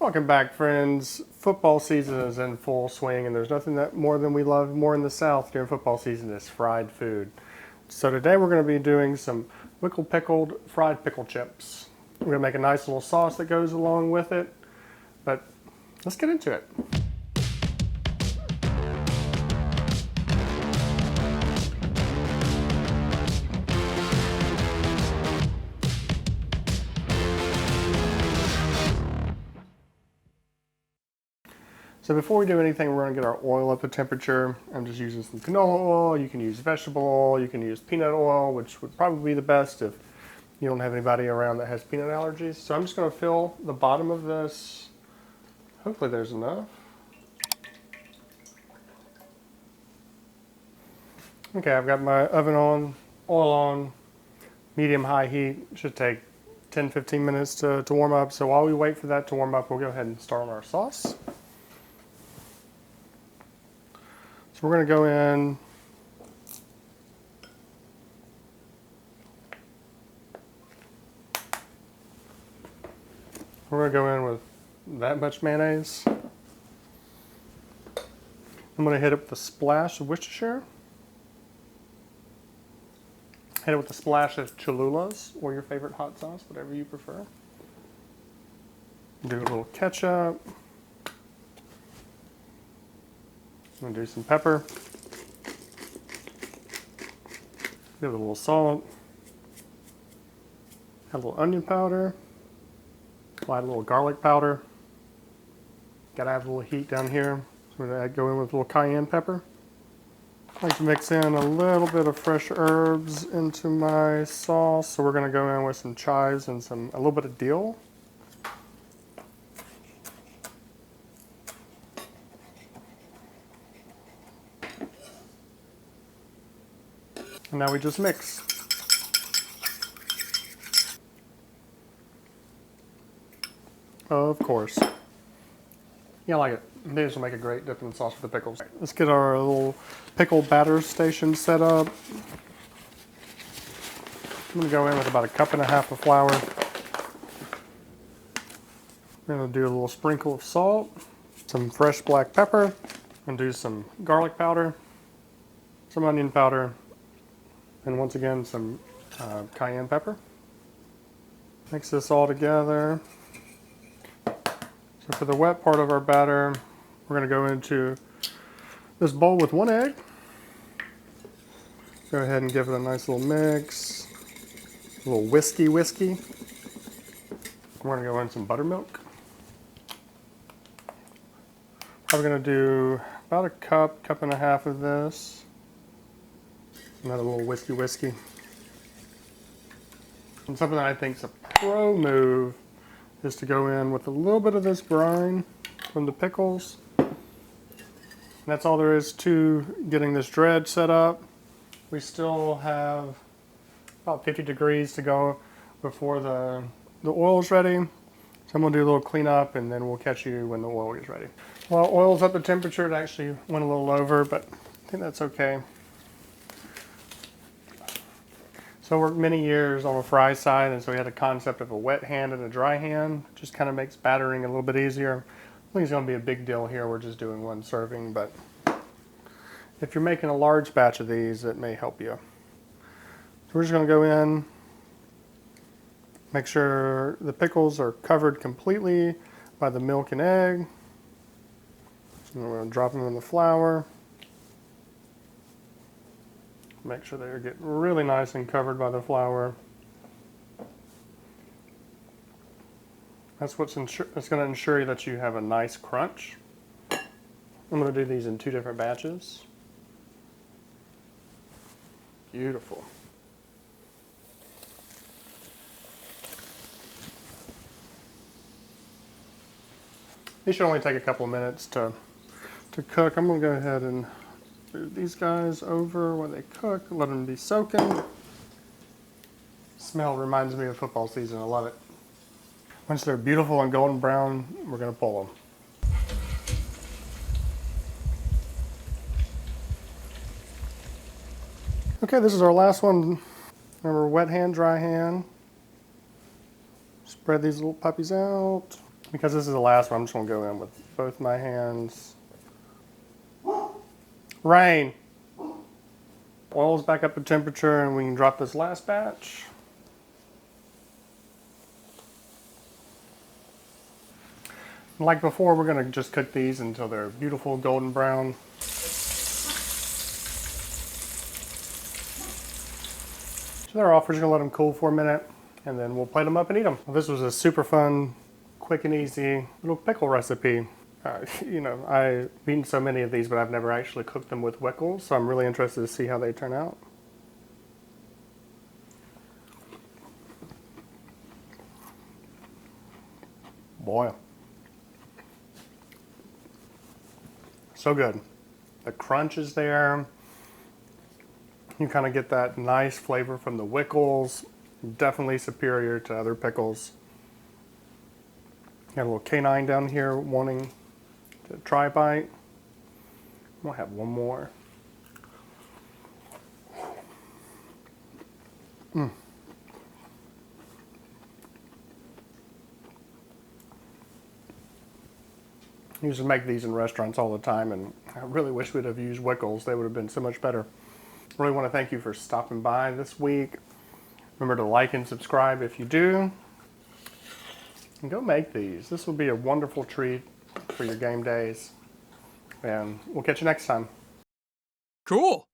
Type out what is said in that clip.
Welcome back, friends. Football season is in full swing, and there's nothing that more than we love more in the South during football season is fried food. So today we're going to be doing some Wickle pickled fried pickle chips. We're going to make a nice little sauce that goes along with it, but let's get into it. So before we do anything, we're going to get our oil up to temperature. I'm just using some canola oil. You can use vegetable oil. You can use peanut oil, which would probably be the best if you don't have anybody around that has peanut allergies. So I'm just going to fill the bottom of this. Hopefully there's enough. Okay, I've got my oven on, oil on, medium-high heat. It should take 10-15 minutes to warm up. So while we wait for that to warm up, we'll go ahead and start on our sauce. So we're going to go in with that much mayonnaise. I'm going to hit it with a splash of Worcestershire. Hit it with a splash of Cholula's or your favorite hot sauce, whatever you prefer. Do a little ketchup. I'm going to do some pepper. Give it a little salt. Add a little onion powder. Add a little garlic powder. Got to have a little heat down here. So we're going to go in with a little cayenne pepper. I like to mix in a little bit of fresh herbs into my sauce. So we're going to go in with some chives and a little bit of dill. And now we just mix. Of course. Yeah, I like it. This will make a great dipping sauce for the pickles. Let's get our little pickle batter station set up. I'm going to go in with about 1.5 cups of flour. I'm going to do a little sprinkle of salt, some fresh black pepper, and do some garlic powder, some onion powder, and once again some cayenne pepper. Mix this all together. So for the wet part of our batter, we're going to go into this bowl with 1 egg. Go ahead and give it a nice little mix. A little whiskey. We're going to go in some buttermilk. Probably going to do about 1.5 cups of this. Another little whiskey. And something that I think is a pro move is to go in with a little bit of this brine from the pickles. And that's all there is to getting this dredge set up. We still have about 50 degrees to go before the oil is ready. So I'm going to do a little cleanup and then we'll catch you when the oil is ready. Well, oil's up to temperature. It actually went a little over, but I think that's okay. So I worked many years on a fry side, and so we had a concept of a wet hand and a dry hand. It just kind of makes battering a little bit easier. I think it's going to be a big deal here. We're just doing 1 serving, but if you're making a large batch of these, it may help you. So we're just going to go in, make sure the pickles are covered completely by the milk and egg. So we're going to drop them in the flour. Make sure they're getting really nice and covered by the flour. That's what's it's going to ensure that you have a nice crunch. I'm going to do these in 2 different batches. Beautiful. These should only take a couple of minutes to cook. I'm going to go ahead and move these guys over while they cook, let them be soaking. Smell reminds me of football season. I love it. Once they're beautiful and golden brown, we're going to pull them. Okay, this is our last one. Remember, wet hand, dry hand. Spread these little puppies out. Because this is the last one, I'm just gonna go in with both my hands. Rain! Oil's back up to temperature and we can drop this last batch. Like before, we're gonna just cook these until they're beautiful golden brown. So they're off, we're just gonna let them cool for a minute and then we'll plate them up and eat them. Well, this was a super fun, quick and easy little pickle recipe. You know, I've eaten so many of these, but I've never actually cooked them with Wickle, so I'm really interested to see how they turn out. Boy. So good. The crunch is there. You kind of get that nice flavor from the Wickles. Definitely superior to other pickles. Got a little canine down here wanting to try a bite. We'll have one more. I used to make these in restaurants all the time, and I really wish we'd have used Wickles. They would have been so much better. I really want to thank you for stopping by this week. Remember to like and subscribe if you do. And go make these. This will be a wonderful treat for your game days. And we'll catch you next time. Cool.